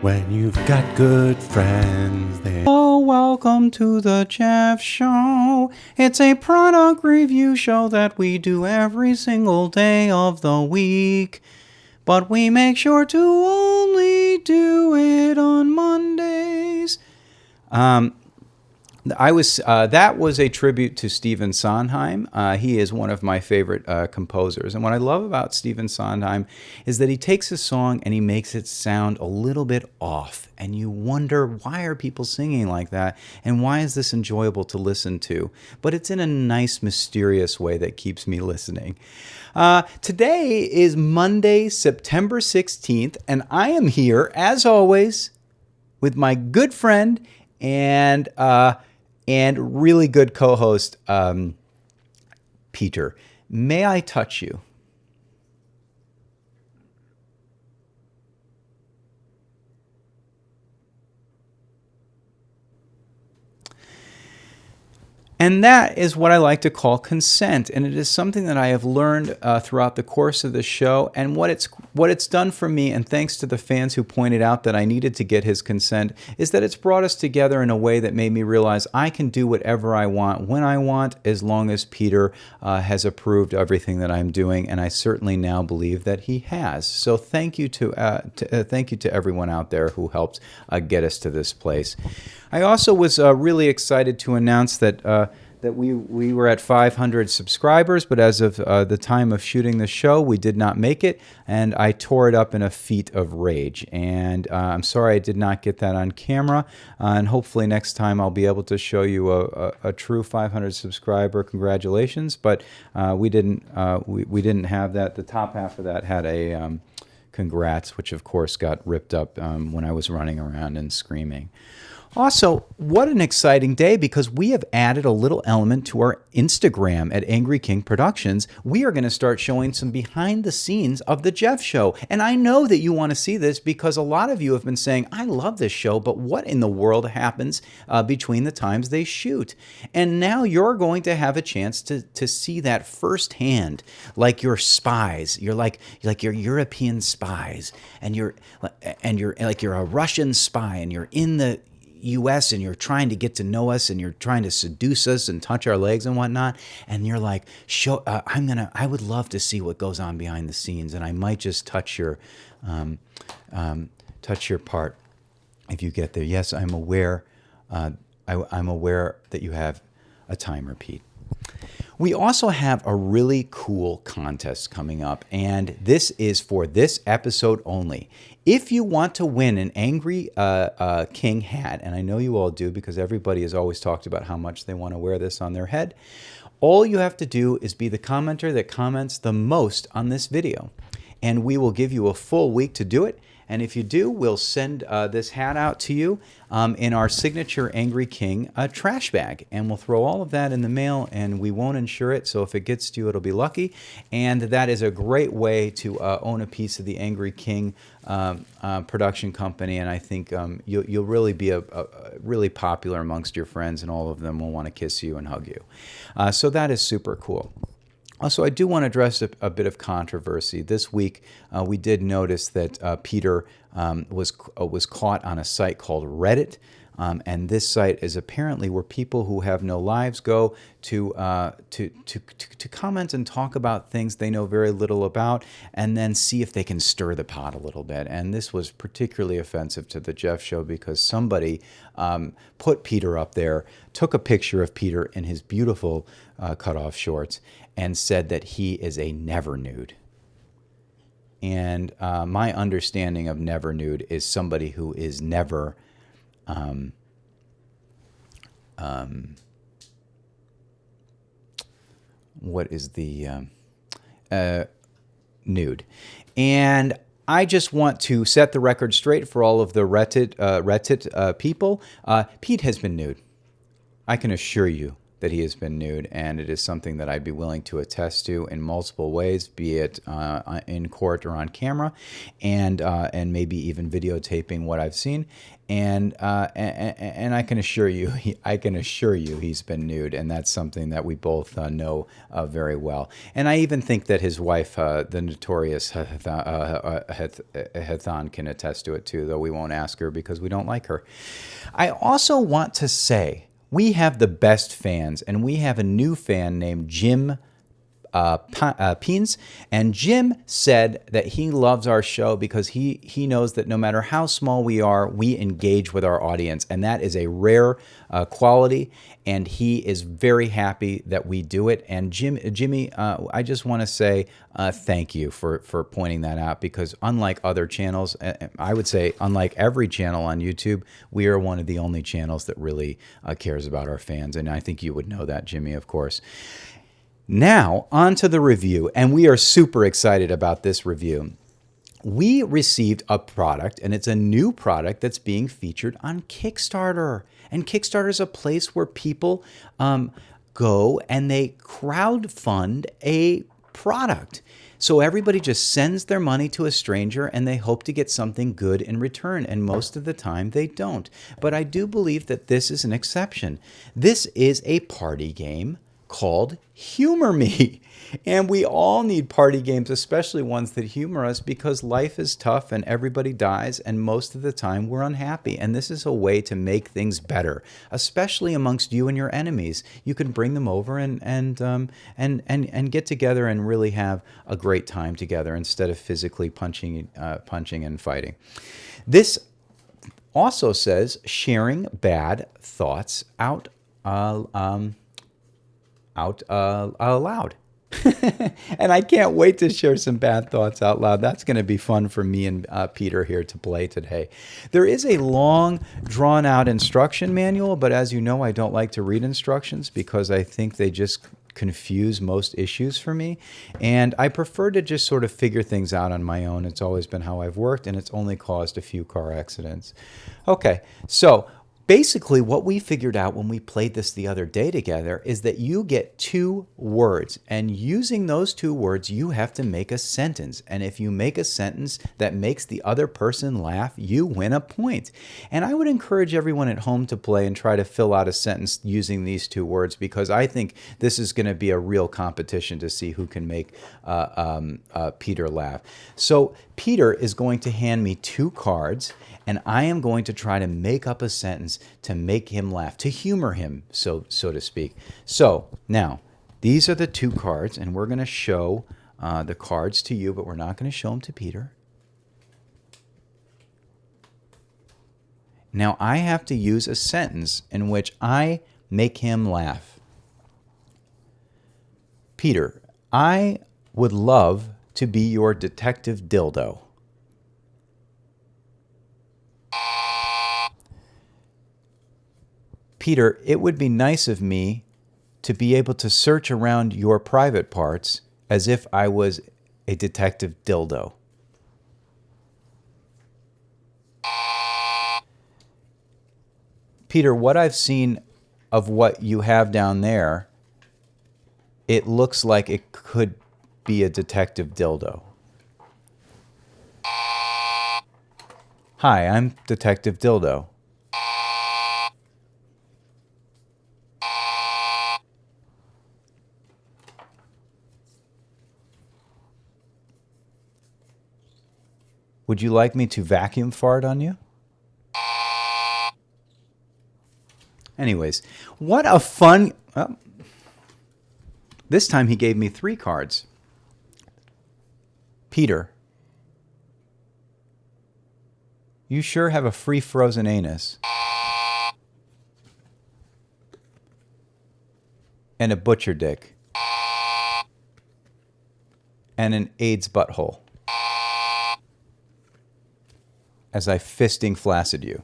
When you've got good friends there. Oh, welcome to the Jeff Show. It's a product review show that we do every single day of the week. But we make sure to only do it on Mondays. That was a tribute to Stephen Sondheim. He is one of my favorite composers. And what I love about Stephen Sondheim is that he takes a song and he makes it sound a little bit off. And you wonder, why are people singing like that? And why is this enjoyable to listen to? But it's in a nice, mysterious way that keeps me listening. Today is Monday, September 16th, and I am here, as always, with my good friend and really good co-host, Peter. May I touch you? And that is what I like to call consent, and it is something that I have learned throughout the course of the show. And what it's done for me, and thanks to the fans who pointed out that I needed to get his consent, is that it's brought us together in a way that made me realize I can do whatever I want when I want, as long as Peter has approved everything that I'm doing, and I certainly now believe that he has. So thank you to everyone out there who helped get us to this place. I also was really excited to announce that we were at 500 subscribers, but as of the time of shooting the show, we did not make it, and I tore it up in a feat of rage. And I'm sorry I did not get that on camera, and hopefully next time I'll be able to show you a true 500 subscriber congratulations. But we didn't have that. The top half of that had a congrats, which of course got ripped up when I was running around and screaming. Also, what an exciting day, because we have added a little element to our Instagram at Angry King Productions. We are going to start showing some behind the scenes of the Jeff Show. And I know that you want to see this because a lot of you have been saying, I love this show, but what in the world happens between the times they shoot? And now you're going to have a chance to see that firsthand, like your spies. You're like your European spies, and you're like you're a Russian spy, and you're in the U.S. and you're trying to get to know us, and you're trying to seduce us and touch our legs and whatnot, and you're like, I would love to see what goes on behind the scenes, and I might just touch your part if you get there. Yes, I'm aware. I'm aware that you have a time repeat. We also have a really cool contest coming up, and this is for this episode only. If you want to win an Angry King hat, and I know you all do because everybody has always talked about how much they want to wear this on their head, all you have to do is be the commenter that comments the most on this video, and we will give you a full week to do it. And if you do, we'll send this hat out to you in our signature Angry King trash bag. And we'll throw all of that in the mail, and we won't insure it. So if it gets to you, it'll be lucky. And that is a great way to own a piece of the Angry King production company. And I think you'll really be really popular amongst your friends, and all of them will want to kiss you and hug you. So that is super cool. Also, I do want to address a bit of controversy. This week, we did notice that Peter was caught on a site called Reddit, and this site is apparently where people who have no lives go to comment and talk about things they know very little about, and then see if they can stir the pot a little bit. And this was particularly offensive to the Jeff Show because somebody put Peter up there, took a picture of Peter in his beautiful cutoff shorts, and said that he is a never nude. And my understanding of never nude is somebody who is never what is the nude. And I just want to set the record straight for all of the Reddit people. Pete has been nude. I can assure you that he has been nude, and it is something that I'd be willing to attest to in multiple ways, be it in court or on camera, and maybe even videotaping what I've seen. And I can assure you, he's been nude, and that's something that we both know very well. And I even think that his wife, the notorious Hethan, can attest to it too, though we won't ask her because we don't like her. I also want to say we have the best fans, and we have a new fan named Jim Peens, and Jim said that he loves our show because he knows that no matter how small we are, we engage with our audience, and that is a rare quality, and he is very happy that we do it. And Jimmy, I just want to say thank you for pointing that out, because unlike other channels, I would say unlike every channel on YouTube, we are one of the only channels that really cares about our fans, and I think you would know that, Jimmy, of course. Now, on to the review, and we are super excited about this review. We received a product, and it's a new product that's being featured on Kickstarter. And Kickstarter is a place where people go and they crowdfund a product. So everybody just sends their money to a stranger, and they hope to get something good in return. And most of the time, they don't. But I do believe that this is an exception. This is a party game called Humor Me. And we all need party games, especially ones that humor us, because life is tough and everybody dies, and most of the time we're unhappy. And this is a way to make things better, especially amongst you and your enemies. You can bring them over and get together and really have a great time together instead of physically punching and fighting. This also says sharing bad thoughts out loud. And I can't wait to share some bad thoughts out loud. That's going to be fun for me and Peter here to play today. There is a long, drawn-out instruction manual, but as you know, I don't like to read instructions because I think they just confuse most issues for me. And I prefer to just sort of figure things out on my own. It's always been how I've worked, and it's only caused a few car accidents. Okay, so basically, what we figured out when we played this the other day together is that you get 2 words, and using those 2 words, you have to make a sentence. And if you make a sentence that makes the other person laugh, you win a point. And I would encourage everyone at home to play and try to fill out a sentence using these 2 words, because I think this is going to be a real competition to see who can make Peter laugh. So Peter is going to hand me 2 cards, and I am going to try to make up a sentence to make him laugh, to humor him, so to speak. So now, these are the 2 cards, and we're going to show the cards to you, but we're not going to show them to Peter. Now, I have to use a sentence in which I make him laugh. Peter, I would love to be your detective dildo. Peter, it would be nice of me to be able to search around your private parts as if I was a detective dildo. Peter, what I've seen of what you have down there, it looks like it could be a detective dildo. Hi, I'm Detective Dildo. Would you like me to vacuum fart on you? Anyways, what a fun... Well, this time he gave me 3 cards. Peter, you sure have a free frozen anus. And a butcher dick. And an AIDS butthole. As I fisting flaccid you.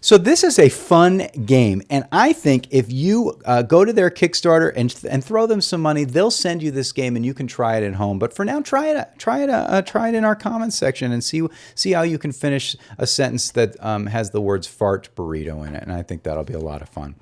So this is a fun game, and I think if you go to their Kickstarter and throw them some money, they'll send you this game and you can try it at home. But for now, try it in our comments section and see how you can finish a sentence that has the words "fart burrito" in it, and I think that'll be a lot of fun.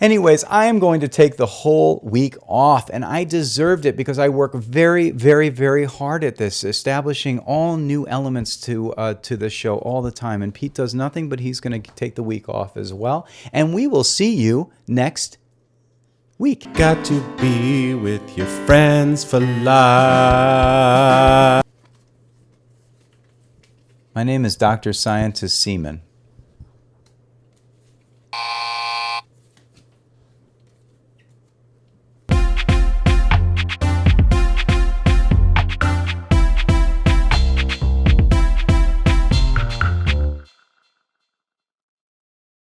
Anyways, I am going to take the whole week off, and I deserved it because I work very, very, very hard at this, establishing all new elements to the show all the time. And Pete does nothing, but he's going to take the week off as well. And we will see you next week. Got to be with your friends for life. My name is Dr. Scientist Seaman.